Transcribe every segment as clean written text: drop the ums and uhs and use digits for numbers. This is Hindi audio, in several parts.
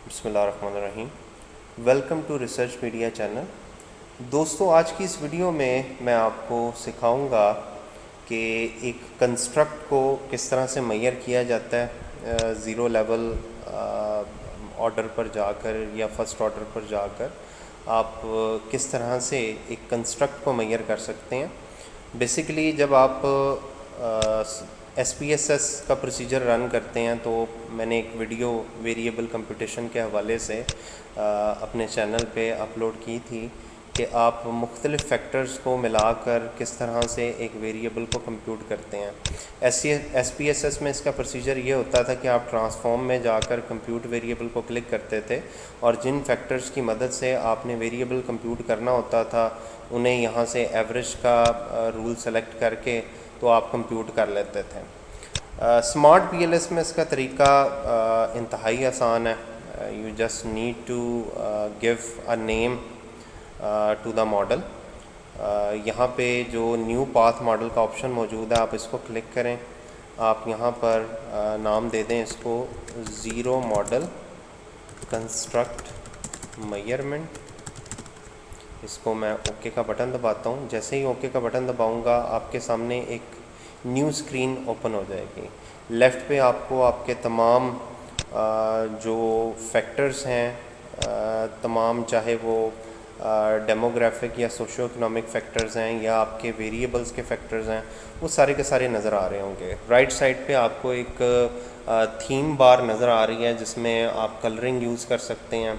बिस्मिल्लाहिर्रहमानिर्रहीम। Welcome to research media channel. दोस्तों, आज की इस वीडियो में मैं आपको सिखाऊंगा कि एक कंस्ट्रक्ट को किस तरह से मेजर किया जाता है ज़ीरो लेवल ऑर्डर पर जाकर या फर्स्ट ऑर्डर पर जाकर आप किस तरह से एक कंस्ट्रक्ट को मेजर कर सकते हैं। बेसिकली जब आप SPSS का प्रोसीजर रन करते हैं तो मैंने एक वीडियो वेरिएबल कंप्यूटेशन के हवाले से अपने चैनल पे अपलोड की थी कि आप मुख्तलिफ़ फैक्टर्स को मिलाकर किस तरह से एक वेरिएबल को कंप्यूट करते हैं। SPSS में इसका प्रोसीजर ये होता था कि आप ट्रांसफॉर्म में जाकर कंप्यूट वेरिएबल को क्लिक करते थे और जिन फैक्टर्स की मदद से आपने वेरिएबल कंप्यूट करना होता था उन्हें यहाँ से एवरेज का रूल सेलेक्ट करके तो आप कंप्यूट कर लेते थे। स्मार्ट PLS में इसका तरीका इंतहाई आसान है। You just need to give a name to the model. यहाँ पे जो न्यू पाथ मॉडल का ऑप्शन मौजूद है, आप इसको क्लिक करें। आप यहाँ पर नाम दे दें इसको ज़ीरो मॉडल कंस्ट्रक्ट मेजरमेंट। इसको मैं ओके का बटन दबाता हूँ। जैसे ही ओके का बटन दबाऊँगा आपके सामने एक न्यू स्क्रीन ओपन हो जाएगी। लेफ़्ट पे आपको आपके तमाम जो फैक्टर्स हैं, तमाम चाहे वो डेमोग्राफिक या सोशो इकोनॉमिक फैक्टर्स हैं या आपके वेरिएबल्स के फैक्टर्स हैं, वो सारे के सारे नज़र आ रहे होंगे। राइट साइड पे आपको एक थीम बार नज़र आ रही है जिसमें आप कलरिंग यूज़ कर सकते हैं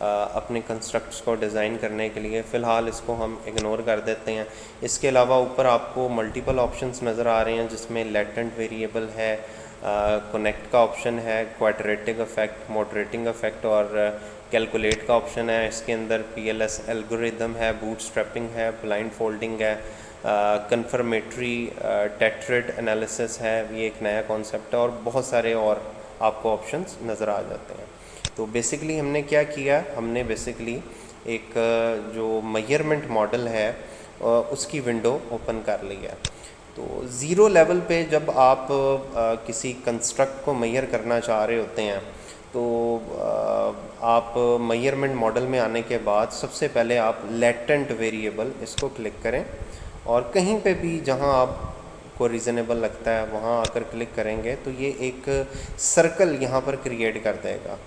अपने कंस्ट्रक्ट्स को डिज़ाइन करने के लिए। फ़िलहाल इसको हम इग्नोर कर देते हैं। इसके अलावा ऊपर आपको मल्टीपल ऑप्शंस नज़र आ रहे हैं जिसमें लेटेंट वेरिएबल है, कनेक्ट का ऑप्शन है, क्वाड्रेटिक इफेक्ट, मॉडरेटिंग इफेक्ट और कैलकुलेट का ऑप्शन है। इसके अंदर PLS एल्गोरिदम है, बूटस्ट्रैपिंग है, ब्लाइंड फोल्डिंग है, कन्फर्मेटरी टेट्रेड एनालिसिस है, ये एक नया कॉन्सेप्ट है और बहुत सारे और आपको ऑप्शंस नज़र आ जाते हैं। तो बेसिकली हमने क्या किया, हमने बेसिकली एक जो मेजरमेंट मॉडल है उसकी विंडो ओपन कर ली है। तो ज़ीरो लेवल पे जब आप किसी कंस्ट्रक्ट को मेजर करना चाह रहे होते हैं तो आप मेजरमेंट मॉडल में आने के बाद सबसे पहले आप लेटेंट वेरिएबल इसको क्लिक करें और कहीं पे भी जहां आप को रीज़नेबल लगता है वहां आकर क्लिक करेंगे तो ये एक सर्कल यहाँ पर क्रिएट कर देगा।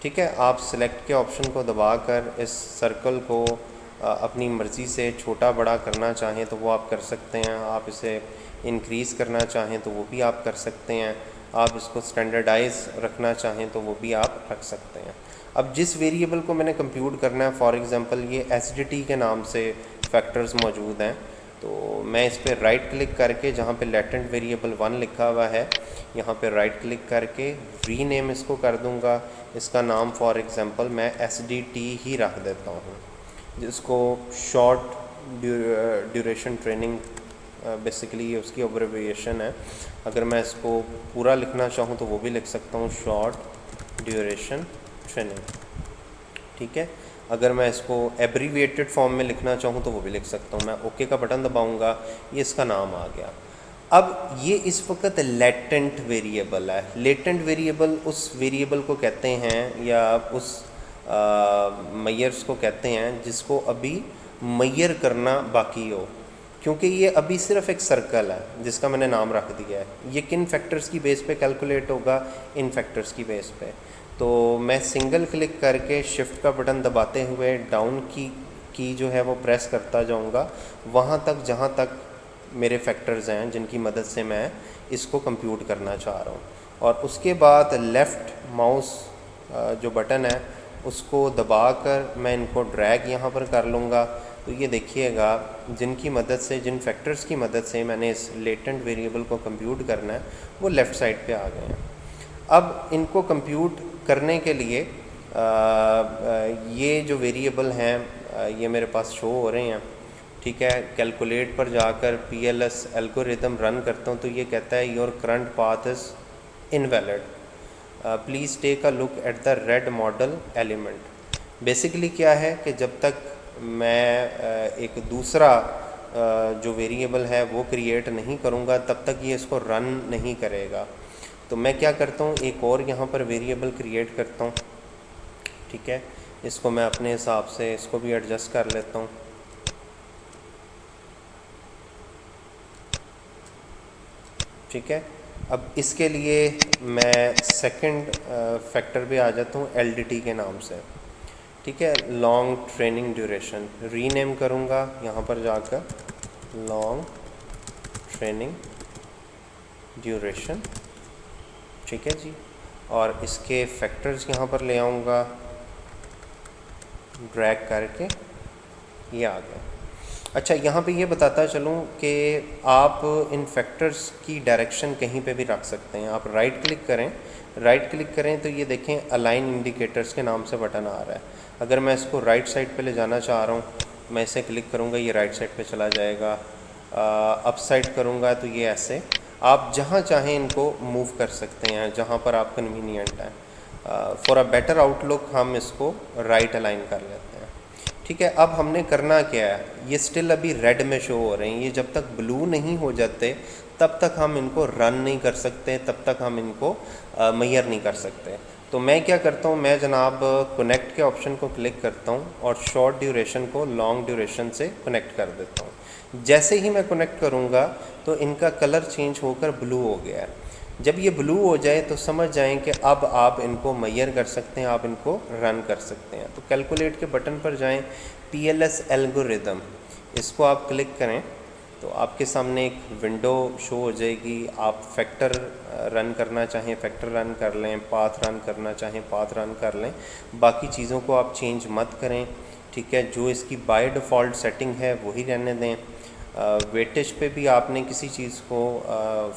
ठीक है, आप सिलेक्ट के ऑप्शन को दबाकर इस सर्कल को अपनी मर्ज़ी से छोटा बड़ा करना चाहें तो वो आप कर सकते हैं। आप इसे इंक्रीज़ करना चाहें तो वो भी आप कर सकते हैं। आप इसको स्टैंडर्डाइज रखना चाहें तो वो भी आप रख सकते हैं। अब जिस वेरिएबल को मैंने कंप्यूट करना है, फॉर एग्ज़ाम्पल ये SDT के नाम से फैक्टर्स मौजूद हैं, तो मैं इस पर राइट क्लिक करके जहाँ पे लेटेंट वेरिएबल 1 लिखा हुआ है यहाँ पे राइट क्लिक करके रीनेम इसको कर दूँगा। इसका नाम फॉर एग्ज़ाम्पल मैं SDT ही रख देता हूँ, जिसको शॉर्ट ड्यूरेशन ट्रेनिंग बेसिकली ये उसकी अब्रिविएशन है। अगर मैं इसको पूरा लिखना चाहूँ तो वो भी लिख सकता हूँ, शॉर्ट ड्यूरेशन ट्रेनिंग। ठीक है, अगर मैं इसको एब्रीविएटेड फॉर्म में लिखना चाहूँ तो वो भी लिख सकता हूँ। मैं ओके का बटन दबाऊँगा, ये इसका नाम आ गया। अब ये इस वक्त लेटेंट वेरिएबल है। लेटेंट वेरिएबल उस वेरिएबल को कहते हैं या उस मेजर्स को कहते हैं जिसको अभी मेजर करना बाकी हो, क्योंकि ये अभी सिर्फ एक सर्कल है जिसका मैंने नाम रख दिया है। ये किन फैक्टर्स की बेस पे कैलकुलेट होगा, इन फैक्टर्स की बेस पे। तो मैं सिंगल क्लिक करके शिफ्ट का बटन दबाते हुए डाउन की जो है वो प्रेस करता जाऊंगा वहाँ तक जहाँ तक मेरे फैक्टर्स हैं जिनकी मदद से मैं इसको कंप्यूट करना चाह रहा हूँ। और उसके बाद लेफ़्ट माउस जो बटन है उसको दबाकर मैं इनको ड्रैग यहाँ पर कर लूँगा। तो ये देखिएगा जिनकी मदद से, जिन फैक्टर्स की मदद से मैंने इस लेटेंट वेरिएबल को कंप्यूट करना है वो लेफ़्ट साइड पे आ गए हैं। अब इनको कंप्यूट करने के लिए ये जो वेरिएबल हैं ये मेरे पास शो हो रहे हैं। ठीक है, कैलकुलेट पर जाकर PLS एल्गोरिदम रन करता हूँ तो ये कहता है your current path is invalid, please take a look at the red model element. Basically क्या है कि जब तक मैं एक दूसरा जो वेरिएबल है वो क्रिएट नहीं करूँगा तब तक ये इसको रन नहीं करेगा। तो मैं क्या करता हूँ, एक और यहाँ पर वेरिएबल क्रिएट करता हूँ। ठीक है, इसको मैं अपने हिसाब से इसको भी एडजस्ट कर लेता हूँ। ठीक है, अब इसके लिए मैं सेकंड फैक्टर पे आ जाता हूँ एलडीटी के नाम से। ठीक है, लॉन्ग ट्रेनिंग ड्यूरेशन, रीनेम करूँगा यहाँ पर जाकर लॉन्ग ट्रेनिंग ड्यूरेशन। ठीक है जी, और इसके फैक्टर्स यहाँ पर ले आऊँगा, ड्रैग करके ये आ गया। अच्छा, यहाँ पे ये बताता चलूँ कि आप इन फैक्टर्स की डायरेक्शन कहीं पे भी रख सकते हैं। आप राइट क्लिक करें तो ये देखें अलाइन इंडिकेटर्स के नाम से बटन आ रहा है। अगर मैं इसको राइट साइड पे ले जाना चाह रहा हूँ, मैं इसे क्लिक करूँगा, ये राइट साइड पे चला जाएगा। अप साइड करूँगा तो ये ऐसे, आप जहाँ चाहें इनको मूव कर सकते हैं, जहाँ पर आप कन्वीनियंट हैं। फॉर अ बेटर आउटलुक हम इसको राइट अलाइन कर लेते हैं। ठीक है, अब हमने करना क्या है, ये स्टिल अभी रेड में शो हो रहे हैं, ये जब तक ब्लू नहीं हो जाते तब तक हम इनको रन नहीं कर सकते, तब तक हम इनको मेजर नहीं कर सकते। तो मैं क्या करता हूँ, मैं जनाब कनेक्ट के ऑप्शन को क्लिक करता हूँ और शॉर्ट ड्यूरेशन को लॉन्ग ड्यूरेशन से कनेक्ट कर देता हूँ। जैसे ही मैं कनेक्ट करूँगा तो इनका कलर चेंज होकर ब्लू हो गया है। जब ये ब्लू हो जाए तो समझ जाएं कि अब आप इनको मेजर कर सकते हैं, आप इनको रन कर सकते हैं। तो कैलकुलेट के बटन पर जाएं, PLS एल्गोरिदम, इसको आप क्लिक करें तो आपके सामने एक विंडो शो हो जाएगी। आप फैक्टर रन करना चाहें फैक्टर रन कर लें, पाथ रन करना चाहें पाथ रन कर लें, बाकी चीज़ों को आप चेंज मत करें। ठीक है, जो इसकी बाय डिफ़ॉल्ट सेटिंग है वही रहने दें। वेटेज पे भी आपने किसी चीज़ को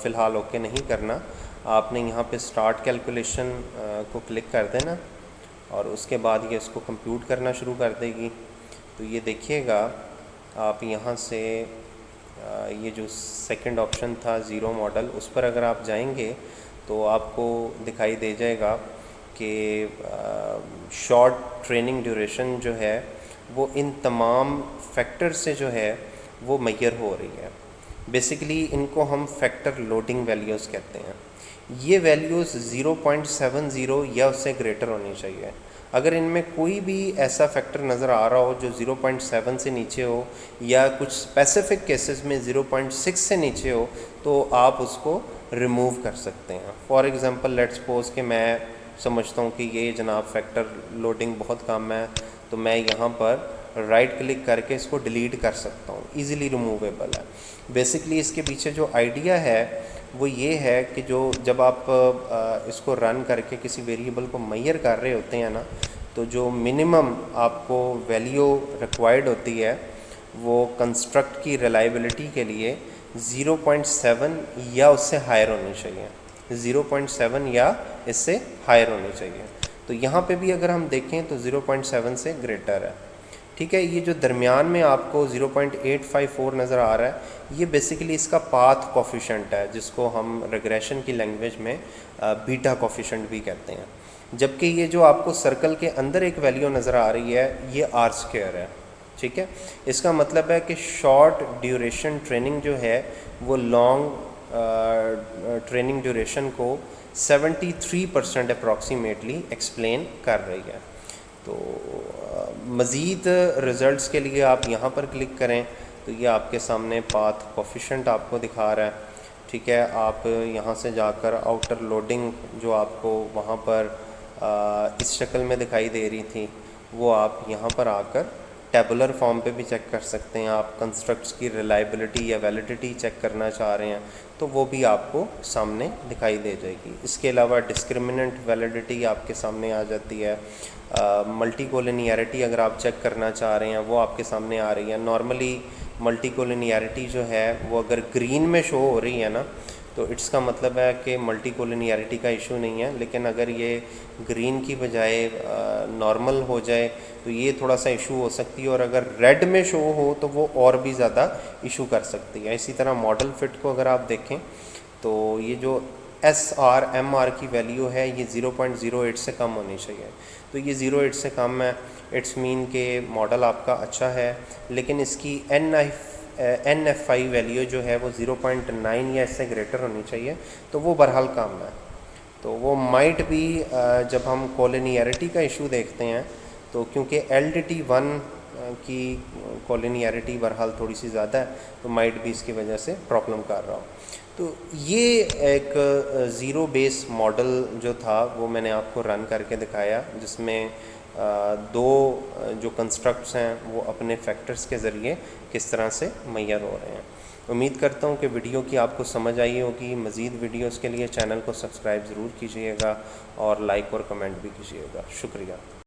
फ़िलहाल ओके नहीं करना, आपने यहाँ पे स्टार्ट कैलकुलेशन को क्लिक कर देना और उसके बाद ये इसको कंप्यूट करना शुरू कर देगी। तो ये देखिएगा आप यहाँ से ये जो सेकंड ऑप्शन था ज़ीरो मॉडल, उस पर अगर आप जाएंगे तो आपको दिखाई दे जाएगा कि शॉर्ट ट्रेनिंग ड्यूरेशन जो है वो इन तमाम फैक्टर से जो है वो मेजर हो रही है। बेसिकली इनको हम फैक्टर लोडिंग वैल्यूज़ कहते हैं। ये वैल्यूज़ 0.70 या उससे ग्रेटर होनी चाहिए। अगर इनमें कोई भी ऐसा फैक्टर नज़र आ रहा हो जो 0.7 से नीचे हो या कुछ स्पेसिफिक केसेस में 0.6 से नीचे हो तो आप उसको रिमूव कर सकते हैं। फॉर एग्ज़ाम्पल लेट्स सपोज कि मैं समझता हूँ कि ये जनाब फैक्टर लोडिंग बहुत कम है, तो मैं यहाँ पर राइट क्लिक करके इसको डिलीट कर सकता हूँ, इजीली रिमूवेबल है। बेसिकली इसके पीछे जो आइडिया है वो ये है कि जब आप इसको रन करके किसी वेरिएबल को मेजर कर रहे होते हैं ना, तो जो मिनिमम आपको वैल्यू रिक्वायर्ड होती है वो कंस्ट्रक्ट की रिलायबिलिटी के लिए 0.7 या उससे हायर होनी चाहिए, 0.7 या इससे हायर होनी चाहिए। तो यहाँ पे भी अगर हम देखें तो 0.7 से ग्रेटर है। ठीक है, ये जो दरमियान में आपको 0.854 नज़र आ रहा है, ये बेसिकली इसका पाथ कोफिशेंट है, जिसको हम रिग्रेशन की लैंग्वेज में बीटा कोफिशेंट भी कहते हैं। जबकि ये जो आपको सर्कल के अंदर एक वैल्यू नज़र आ रही है ये R² है। ठीक है, इसका मतलब है कि शॉर्ट ड्यूरेशन ट्रेनिंग जो है वो लॉन्ग ट्रेनिंग ड्यूरेशन को 73% अप्रॉक्सीमेटली एक्सप्लेन कर रही है। तो मज़ीद रिज़ल्ट्स के लिए आप यहाँ पर क्लिक करें तो ये आपके सामने पाथ कोफिशेंट आपको दिखा रहा है। ठीक है, आप यहाँ से जाकर आउटर लोडिंग जो आपको वहाँ पर इस शक्ल में दिखाई दे रही थी वो आप यहाँ पर आकर टेबुलर फॉर्म पे भी चेक कर सकते हैं। आप कंस्ट्रक्ट्स की रिलायबिलिटी या वैलिडिटी चेक करना चाह रहे हैं तो वो भी आपको सामने दिखाई दे जाएगी। इसके अलावा डिस्क्रिमिनेंट वैलिडिटी आपके सामने आ जाती है। मल्टीकोलिनियरिटी अगर आप चेक करना चाह रहे हैं वो आपके सामने आ रही है। नॉर्मली मल्टीकोलिनियरिटी जो है वो अगर ग्रीन में शो हो रही है ना तो इट्स का मतलब है कि मल्टीकोलिनियरिटी का इशू नहीं है, लेकिन अगर ये ग्रीन की बजाय नॉर्मल हो जाए तो ये थोड़ा सा इशू हो सकती है, और अगर रेड में शो हो तो वो और भी ज़्यादा इशू कर सकती है। इसी तरह मॉडल फिट को अगर आप देखें तो ये जो SR/MR की वैल्यू है ये 0.08 से कम होनी चाहिए। तो ये 0.8 से कम है, इट्स मीन के मॉडल आपका अच्छा है, लेकिन इसकी NFI वैल्यू जो है वो 0.9 या इससे ग्रेटर होनी चाहिए, तो वो बहरहाल कम है। तो वो माइट भी जब हम कॉलिनियरिटी का इशू देखते हैं तो क्योंकि LDT1 की कॉलिनियरिटी बहरहाल थोड़ी सी ज़्यादा है, तो माइट भी इसकी वजह से प्रॉब्लम कर रहा हो। तो ये एक ज़ीरो बेस मॉडल जो था वो मैंने आपको रन करके दिखाया, जिसमें दो जो कंस्ट्रक्ट्स हैं वो अपने फैक्टर्स के ज़रिए किस तरह से मुहैया हो रहे हैं। उम्मीद करता हूँ कि वीडियो की आपको समझ आई होगी। मज़ीद वीडियोस के लिए चैनल को सब्सक्राइब ज़रूर कीजिएगा और लाइक और कमेंट भी कीजिएगा। शुक्रिया।